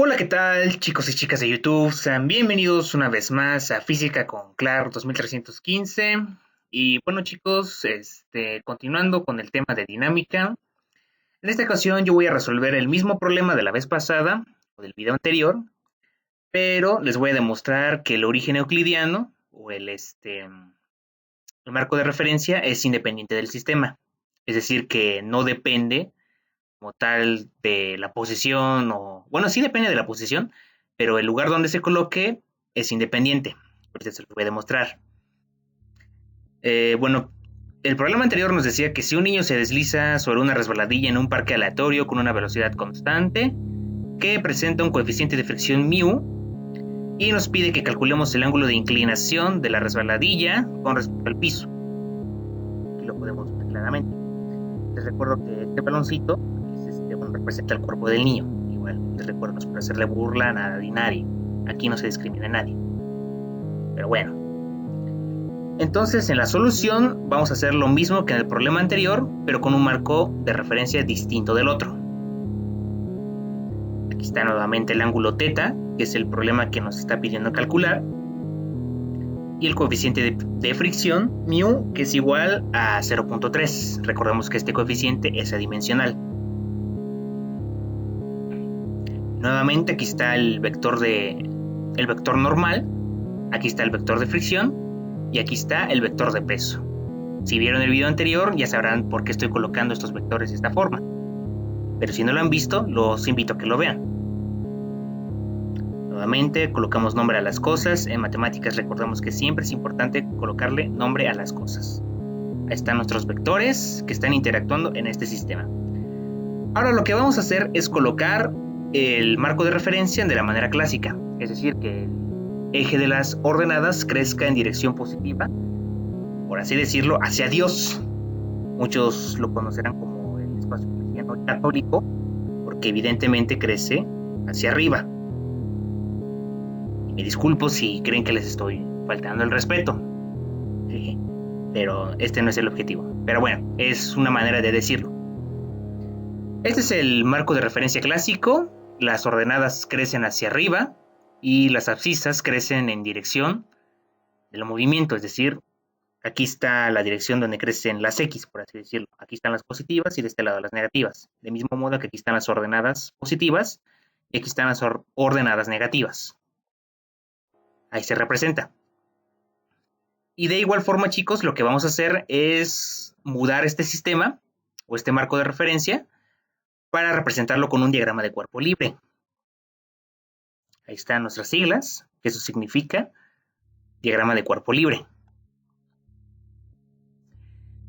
Hola, ¿qué tal, chicos y chicas de YouTube? Sean bienvenidos una vez más a Física con Clark 2315. Y bueno, chicos, continuando con el tema de dinámica, en esta ocasión yo voy a resolver el mismo problema de la vez pasada, o del video anterior, pero les voy a demostrar que el origen euclidiano, o el marco de referencia, es independiente del sistema. Es decir, que no depende como tal de la posición o, bueno, sí depende de la posición, pero el lugar donde se coloque es independiente. Ahorita se lo voy a demostrar. Bueno, el problema anterior nos decía que si un niño se desliza sobre una resbaladilla en un parque aleatorio con una velocidad constante, que presenta un coeficiente de fricción μ, y nos pide que calculemos el ángulo de inclinación de la resbaladilla con respecto al piso. Aquí lo podemos ver claramente. Les recuerdo que este baloncito representa el cuerpo del niño. Igual, les recuerdo, no es por hacerle burla a nadie. Aquí no se discrimina a nadie. Pero bueno. Entonces, en la solución vamos a hacer lo mismo que en el problema anterior, pero con un marco de referencia distinto del otro. Aquí está nuevamente el ángulo θ, que es el problema que nos está pidiendo calcular. Y el coeficiente de fricción, μ, que es igual a 0.3. Recordemos que este coeficiente es adimensional. Nuevamente aquí está el vector normal, aquí está el vector de fricción y aquí está el vector de peso. Si vieron el video anterior ya sabrán por qué estoy colocando estos vectores de esta forma. Pero si no lo han visto, los invito a que lo vean. Nuevamente colocamos nombre a las cosas. En matemáticas recordamos que siempre es importante colocarle nombre a las cosas. Ahí están nuestros vectores que están interactuando en este sistema. Ahora lo que vamos a hacer es colocar el marco de referencia de la manera clásica, es decir, que el eje de las ordenadas crezca en dirección positiva, por así decirlo, hacia Dios. Muchos lo conocerán como el espacio euclidiano católico, porque evidentemente crece hacia arriba. Y me disculpo si creen que les estoy faltando el respeto, pero este no es el objetivo. Pero bueno, es una manera de decirlo. Este es el marco de referencia clásico. Las ordenadas crecen hacia arriba y las abscisas crecen en dirección del movimiento, es decir, aquí está la dirección donde crecen las X, por así decirlo. Aquí están las positivas y de este lado las negativas. De mismo modo que aquí están las ordenadas positivas y aquí están las ordenadas negativas. Ahí se representa. Y de igual forma, chicos, lo que vamos a hacer es mudar este sistema o este marco de referencia para representarlo con un diagrama de cuerpo libre. Ahí están nuestras siglas, que eso significa diagrama de cuerpo libre.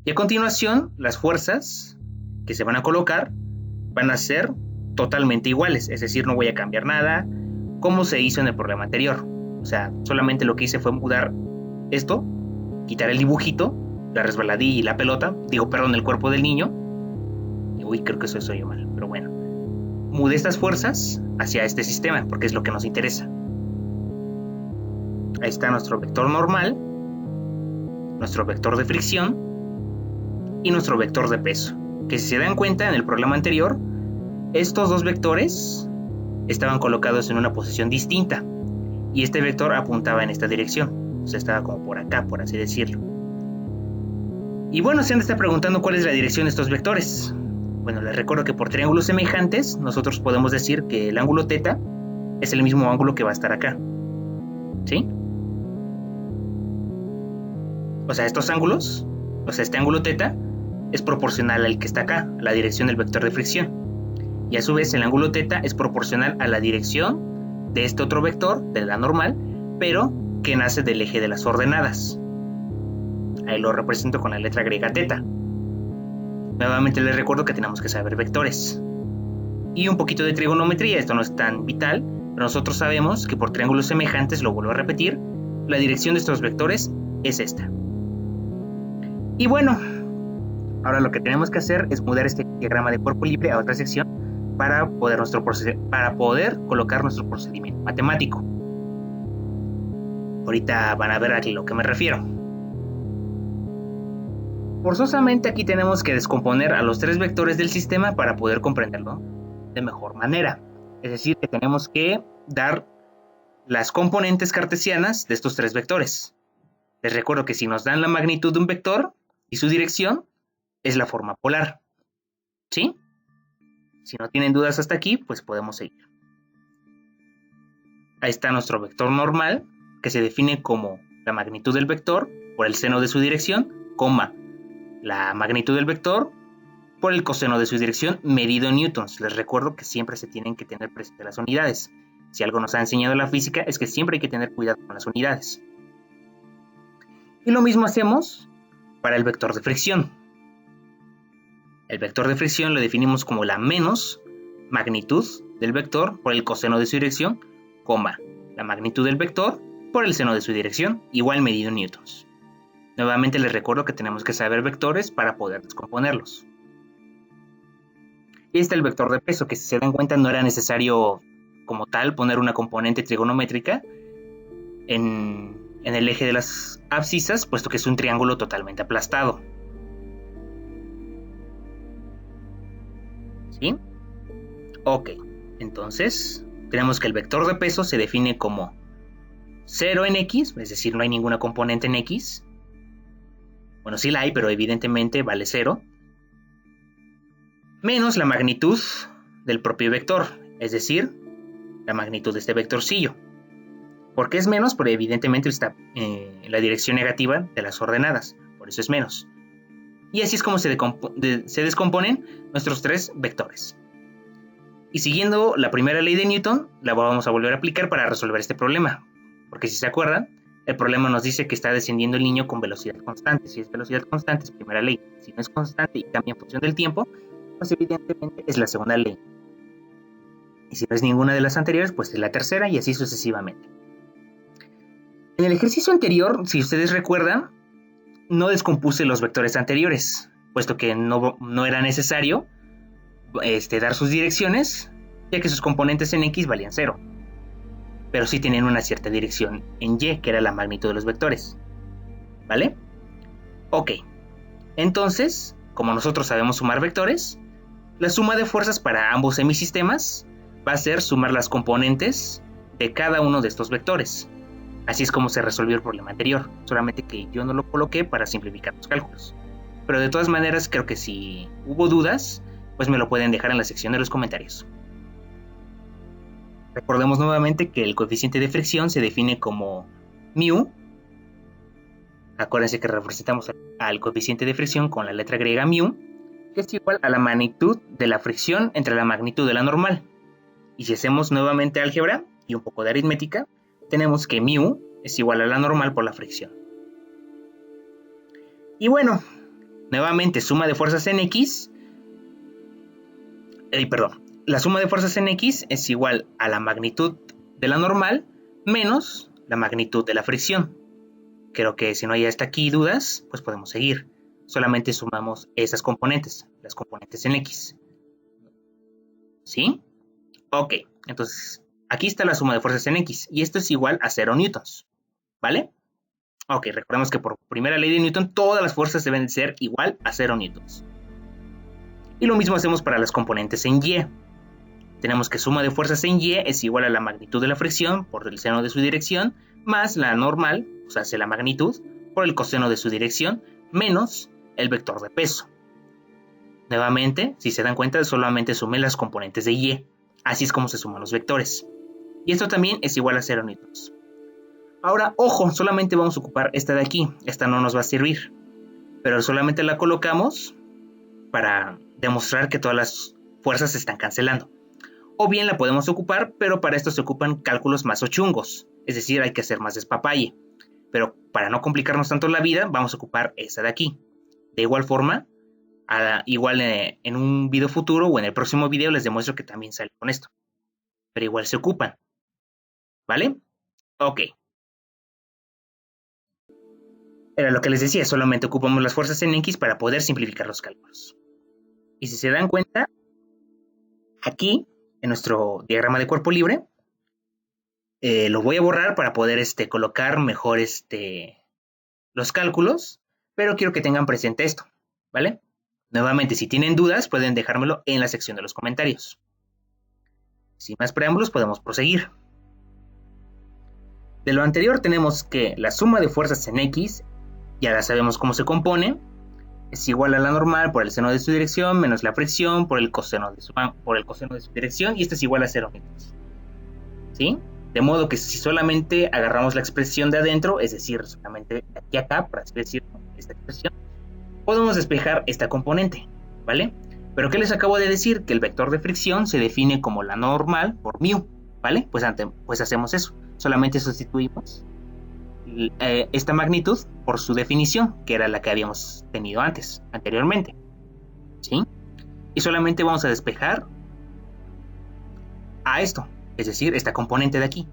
Y a continuación, las fuerzas que se van a colocar van a ser totalmente iguales, es decir, no voy a cambiar nada como se hizo en el problema anterior. O sea, solamente lo que hice fue mudar esto, quitar el dibujito, la resbaladilla y la pelota, el cuerpo del niño. Uy, creo que eso soy yo mal, pero bueno. Mudé estas fuerzas hacia este sistema, porque es lo que nos interesa. Ahí está nuestro vector normal, nuestro vector de fricción y nuestro vector de peso. Que si se dan cuenta, en el problema anterior, estos dos vectores estaban colocados en una posición distinta. Y este vector apuntaba en esta dirección. O sea, estaba como por acá, por así decirlo. Y bueno, se han de estar preguntando cuál es la dirección de estos vectores. Bueno, les recuerdo que por triángulos semejantes nosotros podemos decir que el ángulo θ es el mismo ángulo que va a estar acá. ¿Sí? O sea, estos ángulos, este ángulo θ es proporcional al que está acá, a la dirección del vector de fricción. Y a su vez el ángulo θ es proporcional a la dirección de este otro vector, de la normal, pero que nace del eje de las ordenadas. Ahí lo represento con la letra griega θ. Nuevamente les recuerdo que tenemos que saber vectores. Y un poquito de trigonometría, esto no es tan vital, pero nosotros sabemos que por triángulos semejantes, lo vuelvo a repetir, la dirección de estos vectores es esta. Y bueno, ahora lo que tenemos que hacer es mudar este diagrama de cuerpo libre a otra sección para poder colocar nuestro procedimiento matemático. Ahorita van a ver a lo que me refiero. Forzosamente aquí tenemos que descomponer a los tres vectores del sistema para poder comprenderlo de mejor manera. Es decir, que tenemos que dar las componentes cartesianas de estos tres vectores. Les recuerdo que si nos dan la magnitud de un vector y su dirección, es la forma polar. ¿Sí? Si no tienen dudas hasta aquí, pues podemos seguir. Ahí está nuestro vector normal, que se define como la magnitud del vector por el seno de su dirección, coma, la magnitud del vector por el coseno de su dirección medido en newtons. Les recuerdo que siempre se tienen que tener presente las unidades. Si algo nos ha enseñado la física es que siempre hay que tener cuidado con las unidades. Y lo mismo hacemos para el vector de fricción. El vector de fricción lo definimos como la menos magnitud del vector por el coseno de su dirección, coma, la magnitud del vector por el seno de su dirección, igual medido en newtons. Nuevamente les recuerdo que tenemos que saber vectores para poder descomponerlos. Y está el vector de peso, que si se dan cuenta no era necesario como tal poner una componente trigonométrica en el eje de las abscisas, puesto que es un triángulo totalmente aplastado. ¿Sí? Ok, entonces tenemos que el vector de peso se define como 0 en x, es decir, no hay ninguna componente en x. Bueno, sí la hay, pero evidentemente vale 0. Menos la magnitud del propio vector, es decir, la magnitud de este vectorcillo. ¿Por qué es menos? Porque evidentemente está en la dirección negativa de las ordenadas, por eso es menos. Y así es como se descomponen nuestros tres vectores. Y siguiendo la primera ley de Newton, la vamos a volver a aplicar para resolver este problema. Porque si se acuerdan, el problema nos dice que está descendiendo el niño con velocidad constante. Si es velocidad constante, es primera ley. Si no es constante y cambia en función del tiempo, pues evidentemente es la segunda ley. Y si no es ninguna de las anteriores, pues es la tercera y así sucesivamente. En el ejercicio anterior, si ustedes recuerdan, no descompuse los vectores anteriores, puesto que no era necesario dar sus direcciones, ya que sus componentes en x valían 0. Pero sí tenían una cierta dirección en y, que era la magnitud de los vectores. ¿Vale? Ok. Entonces, como nosotros sabemos sumar vectores, la suma de fuerzas para ambos semisistemas va a ser sumar las componentes de cada uno de estos vectores. Así es como se resolvió el problema anterior, solamente que yo no lo coloqué para simplificar los cálculos. Pero de todas maneras, creo que si hubo dudas, pues me lo pueden dejar en la sección de los comentarios. Recordemos nuevamente que el coeficiente de fricción se define como mu. Acuérdense que representamos al coeficiente de fricción con la letra griega mu, que es igual a la magnitud de la fricción entre la magnitud de la normal. Y si hacemos nuevamente álgebra y un poco de aritmética, tenemos que mu es igual a la normal por la fricción. Y bueno, nuevamente suma de fuerzas en x. La suma de fuerzas en x es igual a la magnitud de la normal menos la magnitud de la fricción. Creo que si no hay hasta aquí dudas, pues podemos seguir. Solamente sumamos esas componentes, las componentes en x. ¿Sí? Ok, entonces aquí está la suma de fuerzas en x y esto es igual a 0 newtons. ¿Vale? Ok, recordemos que por primera ley de Newton todas las fuerzas deben ser igual a 0 newtons. Y lo mismo hacemos para las componentes en y. Tenemos que suma de fuerzas en y es igual a la magnitud de la fricción por el seno de su dirección más la normal, o sea, la magnitud, por el coseno de su dirección menos el vector de peso. Nuevamente, si se dan cuenta, solamente sumé las componentes de y. Así es como se suman los vectores. Y esto también es igual a 0 newtons. Ahora, ojo, solamente vamos a ocupar esta de aquí. Esta no nos va a servir. Pero solamente la colocamos para demostrar que todas las fuerzas se están cancelando. O bien la podemos ocupar, pero para esto se ocupan cálculos más chungos. Es decir, hay que hacer más despapalle. Pero para no complicarnos tanto la vida, vamos a ocupar esta de aquí. De igual forma, en un video futuro o en el próximo video les demuestro que también sale con esto. Pero igual se ocupan. ¿Vale? Ok. Era lo que les decía, solamente ocupamos las fuerzas en x para poder simplificar los cálculos. Y si se dan cuenta, aquí, en nuestro diagrama de cuerpo libre, lo voy a borrar para poder colocar mejor los cálculos, pero quiero que tengan presente esto, ¿vale? Nuevamente, si tienen dudas, pueden dejármelo en la sección de los comentarios. Sin más preámbulos, podemos proseguir. De lo anterior tenemos que la suma de fuerzas en X, ya la sabemos cómo se compone, es igual a la normal por el seno de su dirección menos la fricción por el coseno de su dirección, y esto es igual a 0 metros. ¿Sí? De modo que si solamente agarramos la expresión de adentro, es decir, solamente de aquí a acá, por así decirlo, esta expresión, podemos despejar esta componente, ¿vale? Pero ¿qué les acabo de decir? Que el vector de fricción se define como la normal por mu, ¿vale? Pues hacemos eso, solamente sustituimos esta magnitud por su definición, que era la que habíamos tenido anteriormente, ¿sí? Y solamente vamos a despejar a esto, es decir, esta componente de aquí,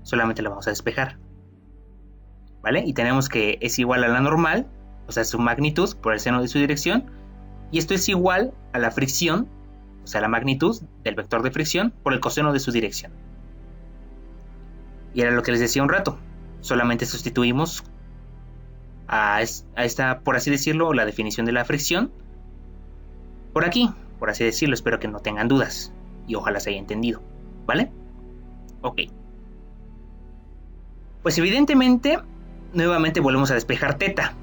solamente la vamos a despejar, ¿vale? Y tenemos que es igual a la normal, o sea, su magnitud por el seno de su dirección, y esto es igual a la fricción, o sea, la magnitud del vector de fricción por el coseno de su dirección. Y era lo que les decía un rato, solamente sustituimos a esta, por así decirlo, la definición de la fricción por aquí, por así decirlo. Espero que no tengan dudas y ojalá se haya entendido, ¿vale? Ok. Pues evidentemente, nuevamente volvemos a despejar teta,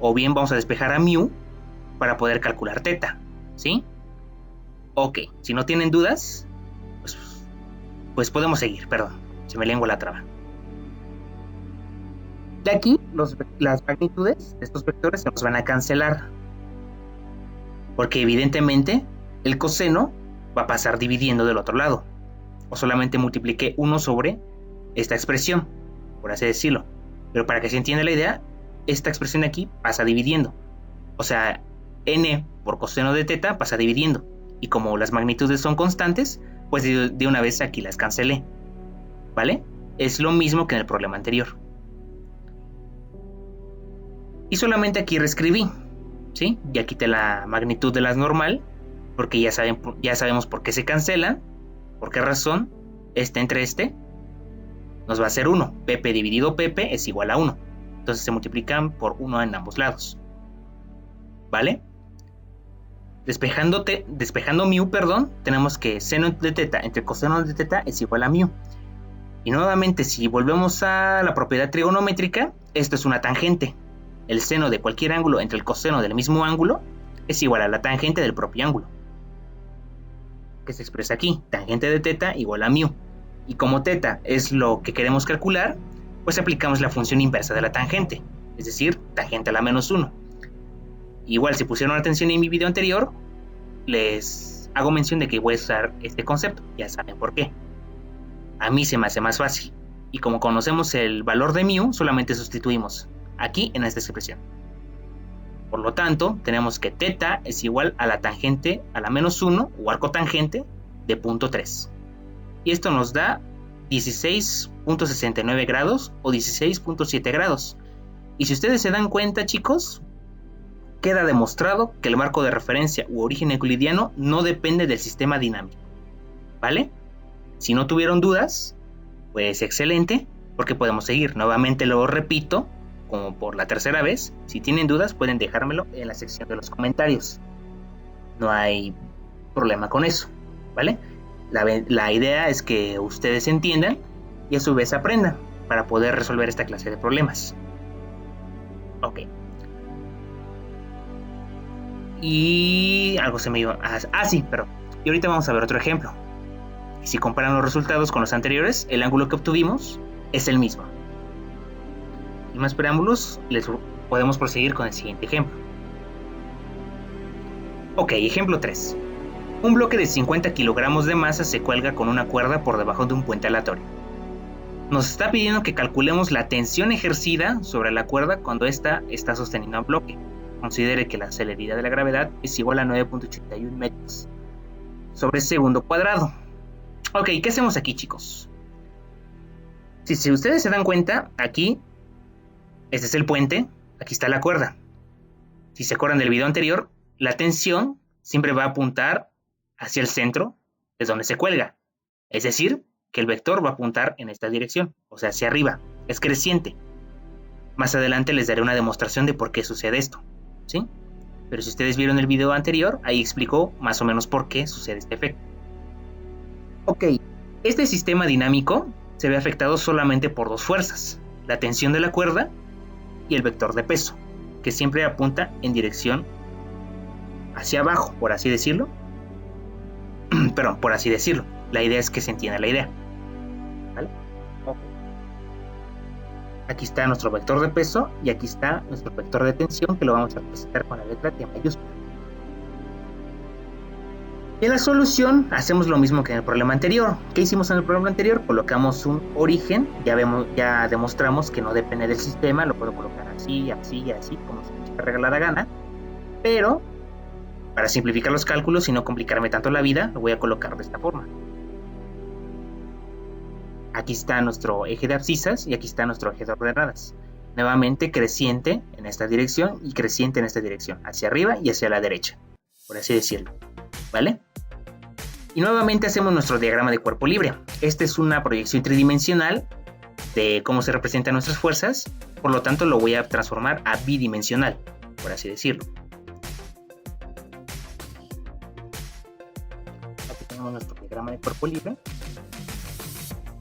o bien vamos a despejar a mu para poder calcular teta, ¿sí? Ok, si no tienen dudas, pues podemos seguir, perdón, se me lengua la traba. De aquí, las magnitudes de estos vectores se nos van a cancelar, porque evidentemente el coseno va a pasar dividiendo del otro lado, o solamente multipliqué 1 sobre esta expresión, por así decirlo. Pero para que se entienda la idea, esta expresión de aquí pasa dividiendo, o sea, n por coseno de teta pasa dividiendo, y como las magnitudes son constantes, pues de una vez aquí las cancelé, ¿vale? Es lo mismo que en el problema anterior. Y solamente aquí reescribí, ¿sí? Ya quité la magnitud de la normal, porque ya sabemos por qué se cancelan, por qué razón, entre este, nos va a ser 1. Pp dividido Pp es igual a 1. Entonces se multiplican por 1 en ambos lados, ¿vale? Despejando mu, tenemos que seno de teta entre coseno de teta es igual a mu. Y nuevamente, si volvemos a la propiedad trigonométrica, esto es una tangente. El seno de cualquier ángulo entre el coseno del mismo ángulo es igual a la tangente del propio ángulo, que se expresa aquí, tangente de teta igual a mu. Y como teta es lo que queremos calcular, pues aplicamos la función inversa de la tangente, es decir, tangente a la menos 1. Igual, si pusieron atención en mi video anterior, les hago mención de que voy a usar este concepto, ya saben por qué. A mí se me hace más fácil, y como conocemos el valor de mu, solamente sustituimos aquí en esta expresión. Por lo tanto, tenemos que teta es igual a la tangente a la menos 1, o arco tangente, de punto 3. Y esto nos da 16.69 grados o 16.7 grados. Y si ustedes se dan cuenta, chicos, queda demostrado que el marco de referencia u origen euclidiano no depende del sistema dinámico, ¿vale? Si no tuvieron dudas, pues excelente, porque podemos seguir. Nuevamente lo repito, como por la tercera vez. Si tienen dudas, pueden dejármelo en la sección de los comentarios. No hay problema con eso, ¿vale? La idea es que ustedes entiendan y a su vez aprendan para poder resolver esta clase de problemas. Ok. Y algo se me iba... sí, perdón. Y ahorita vamos a ver otro ejemplo. Si comparan los resultados con los anteriores, el ángulo que obtuvimos es el mismo. Sin más preámbulos, podemos proseguir con el siguiente ejemplo. Ok, ejemplo 3. Un bloque de 50 kilogramos de masa se cuelga con una cuerda por debajo de un puente aleatorio. Nos está pidiendo que calculemos la tensión ejercida sobre la cuerda cuando ésta está sosteniendo al bloque. Considere que la celeridad de la gravedad es igual a 9.81 metros sobre segundo cuadrado. Ok, ¿qué hacemos aquí, chicos? Si ustedes se dan cuenta, aquí, este es el puente, aquí está la cuerda. Si se acuerdan del video anterior, la tensión siempre va a apuntar hacia el centro de donde se cuelga. Es decir, que el vector va a apuntar en esta dirección, o sea, hacia arriba, es creciente. Más adelante les daré una demostración de por qué sucede esto, ¿sí? Pero si ustedes vieron el video anterior, ahí explicó más o menos por qué sucede este efecto. Ok, este sistema dinámico se ve afectado solamente por dos fuerzas, la tensión de la cuerda y el vector de peso, que siempre apunta en dirección hacia abajo, por así decirlo. Perdón, por así decirlo. La idea es que se entienda la idea. ¿Vale? Okay. Aquí está nuestro vector de peso y aquí está nuestro vector de tensión, que lo vamos a representar con la letra T mayúscula. Y en la solución hacemos lo mismo que en el problema anterior. ¿Qué hicimos en el problema anterior? Colocamos un origen, ya demostramos que no depende del sistema, lo puedo colocar así, así y así, como se me regala la gana, pero para simplificar los cálculos y no complicarme tanto la vida, lo voy a colocar de esta forma. Aquí está nuestro eje de abscisas y aquí está nuestro eje de ordenadas. Nuevamente creciente en esta dirección y creciente en esta dirección, hacia arriba y hacia la derecha, por así decirlo. ¿Vale? Y nuevamente hacemos nuestro diagrama de cuerpo libre. Esta es una proyección tridimensional de cómo se representan nuestras fuerzas, por lo tanto lo voy a transformar a bidimensional, por así decirlo. Aquí tenemos nuestro diagrama de cuerpo libre.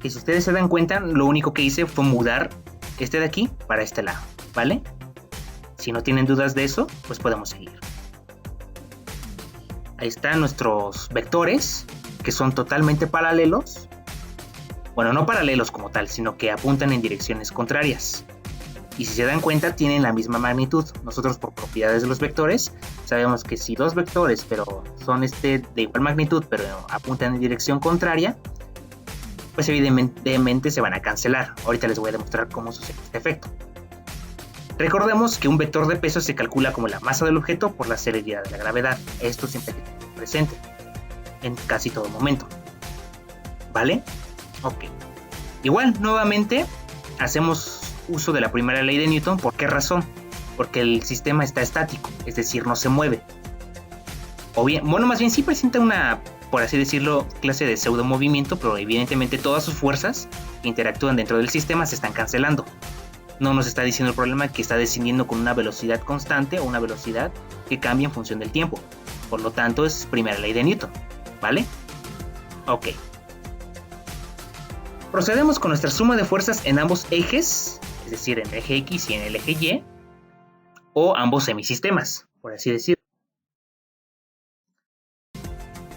Y si ustedes se dan cuenta, lo único que hice fue mudar este de aquí para este lado, ¿vale? Si no tienen dudas de eso, pues podemos seguir. Ahí están nuestros vectores, que son totalmente paralelos. Bueno, no paralelos como tal, sino que apuntan en direcciones contrarias. Y si se dan cuenta, tienen la misma magnitud. Nosotros, por propiedades de los vectores, sabemos que si dos vectores, pero son de igual magnitud, pero apuntan en dirección contraria, pues evidentemente se van a cancelar. Ahorita les voy a demostrar cómo sucede este efecto. Recordemos que un vector de peso se calcula como la masa del objeto por la celeridad de la gravedad. Esto siempre hay que tener presente en casi todo momento. ¿Vale? Ok. Igual, nuevamente, hacemos uso de la primera ley de Newton. ¿Por qué razón? Porque el sistema está estático, es decir, no se mueve. O bien, bueno, más bien sí presenta una, por así decirlo, clase de pseudo movimiento, pero evidentemente todas sus fuerzas que interactúan dentro del sistema se están cancelando. No nos está diciendo el problema que está descendiendo con una velocidad constante o una velocidad que cambia en función del tiempo. Por lo tanto, es primera ley de Newton. ¿Vale? Ok. Procedemos con nuestra suma de fuerzas en ambos ejes, es decir, en el eje X y en el eje Y, o ambos semisistemas, por así decirlo.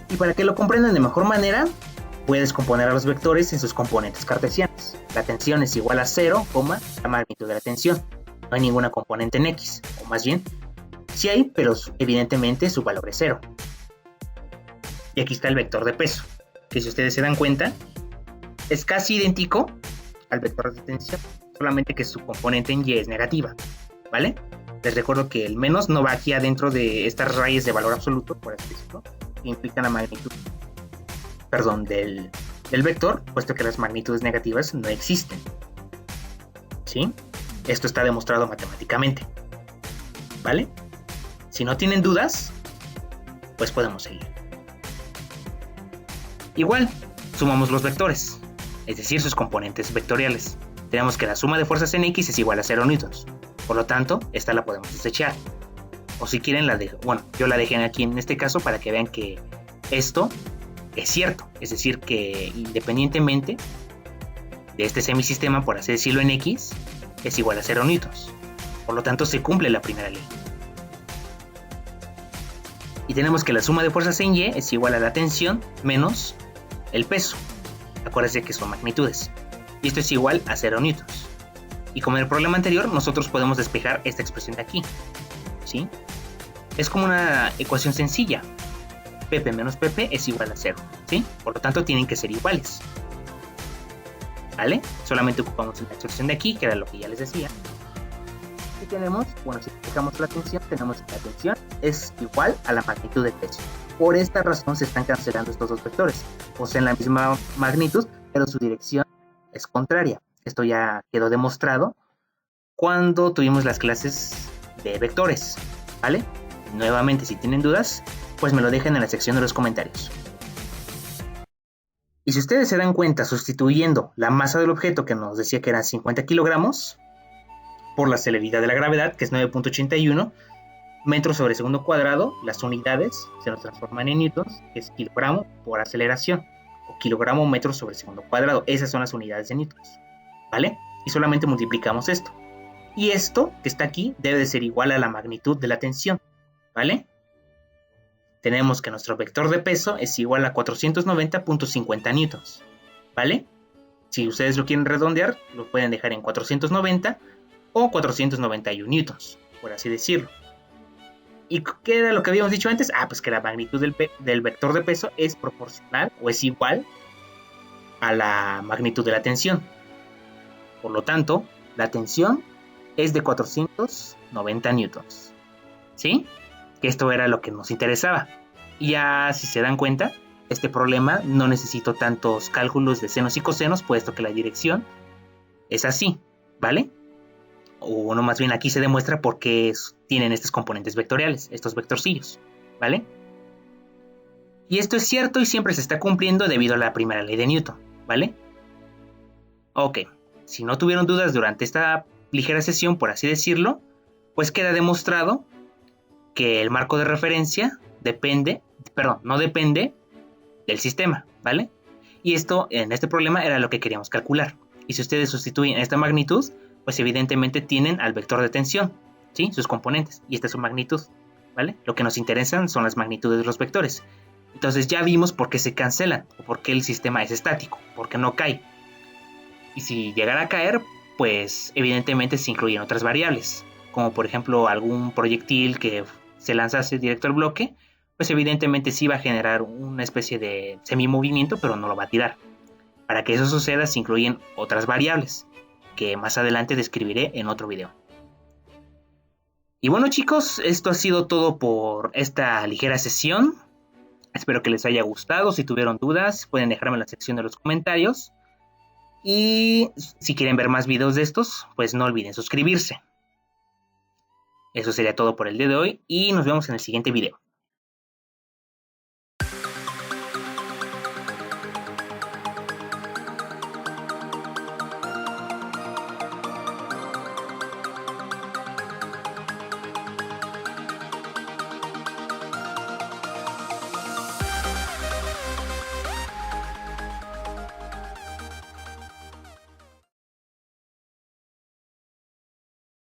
Y para que lo comprendan de mejor manera, voy a descomponer a los vectores en sus componentes cartesianas. La tensión es igual a 0, la magnitud de la tensión. No hay ninguna componente en X, o más bien, sí hay, pero evidentemente su valor es 0. Y aquí está el vector de peso, que si ustedes se dan cuenta, es casi idéntico al vector de tensión, solamente que su componente en Y es negativa, ¿vale? Les recuerdo que el menos no va aquí adentro de estas rayas de valor absoluto, por así decirlo, que implican la magnitud, perdón, del vector, puesto que las magnitudes negativas no existen. ¿Sí? Esto está demostrado matemáticamente, ¿vale? Si no tienen dudas, pues podemos seguir. Igual, sumamos los vectores, es decir, sus componentes vectoriales. Tenemos que la suma de fuerzas en X es igual a 0 newtons. Por lo tanto, esta la podemos desechar. O si quieren, yo la dejé aquí en este caso para que vean que esto es cierto. Es decir, que independientemente de este semisistema, por así decirlo, en X, es igual a 0 newtons. Por lo tanto, se cumple la primera ley. Y tenemos que la suma de fuerzas en Y es igual a la tensión menos el peso. Acuérdense que son magnitudes. Y esto es igual a 0 newtons. Y como en el problema anterior, nosotros podemos despejar esta expresión de aquí. ¿Sí? Es como una ecuación sencilla. Pp menos Pp es igual a 0. ¿Sí? Por lo tanto, tienen que ser iguales. ¿Vale? Solamente ocupamos la expresión de aquí, que era lo que ya les decía. Y tenemos, si despejamos la tensión, tenemos que la tensión es igual a la magnitud del peso. Por esta razón se están cancelando estos dos vectores. Poseen la misma magnitud, pero su dirección es contraria. Esto ya quedó demostrado cuando tuvimos las clases de vectores, ¿vale? Nuevamente, si tienen dudas, pues me lo dejan en la sección de los comentarios. Y si ustedes se dan cuenta, sustituyendo la masa del objeto que nos decía que eran 50 kilogramos por la celeridad de la gravedad, que es 9.81 metros sobre segundo cuadrado, las unidades se nos transforman en newtons, que es kilogramo por aceleración. o kilogramo o metro sobre segundo cuadrado. Esas son las unidades de newtons, ¿vale? Y solamente multiplicamos esto. Y esto que está aquí debe de ser igual a la magnitud de la tensión, ¿vale? Tenemos que nuestro vector de peso es igual a 490.50 newtons, ¿vale? Si ustedes lo quieren redondear, lo pueden dejar en 490 o 491 newtons, por así decirlo. ¿Y qué era lo que habíamos dicho antes? Pues que la magnitud del vector de peso es proporcional o es igual a la magnitud de la tensión. Por lo tanto, la tensión es de 490 newtons. ¿Sí? Que esto era lo que nos interesaba. Y ya si se dan cuenta, este problema no necesito tantos cálculos de senos y cosenos, puesto que la dirección es así, ¿vale? O no, más bien aquí se demuestra por qué tienen estos componentes vectoriales, estos vectorcillos, ¿vale? Y esto es cierto y siempre se está cumpliendo debido a la primera ley de Newton, ¿vale? Ok, si no tuvieron dudas durante esta ligera sesión, por así decirlo, pues queda demostrado que el marco de referencia no depende del sistema, ¿vale? Y esto, en este problema, era lo que queríamos calcular. Y si ustedes sustituyen esta magnitud, pues evidentemente tienen al vector de tensión, ¿sí? Sus componentes, y esta es su magnitud, ¿vale? Lo que nos interesan son las magnitudes de los vectores. Entonces ya vimos por qué se cancelan, o por qué el sistema es estático, por qué no cae. Y si llegara a caer, pues evidentemente se incluyen otras variables, como por ejemplo algún proyectil que se lanzase directo al bloque, pues evidentemente sí va a generar una especie de semimovimiento, pero no lo va a tirar. Para que eso suceda se incluyen otras variables, que más adelante describiré en otro video. Y bueno chicos, esto ha sido todo por esta ligera sesión. Espero que les haya gustado. Si tuvieron dudas, pueden dejarme en la sección de los comentarios. Y si quieren ver más videos de estos, pues no olviden suscribirse. Eso sería todo por el día de hoy y nos vemos en el siguiente video.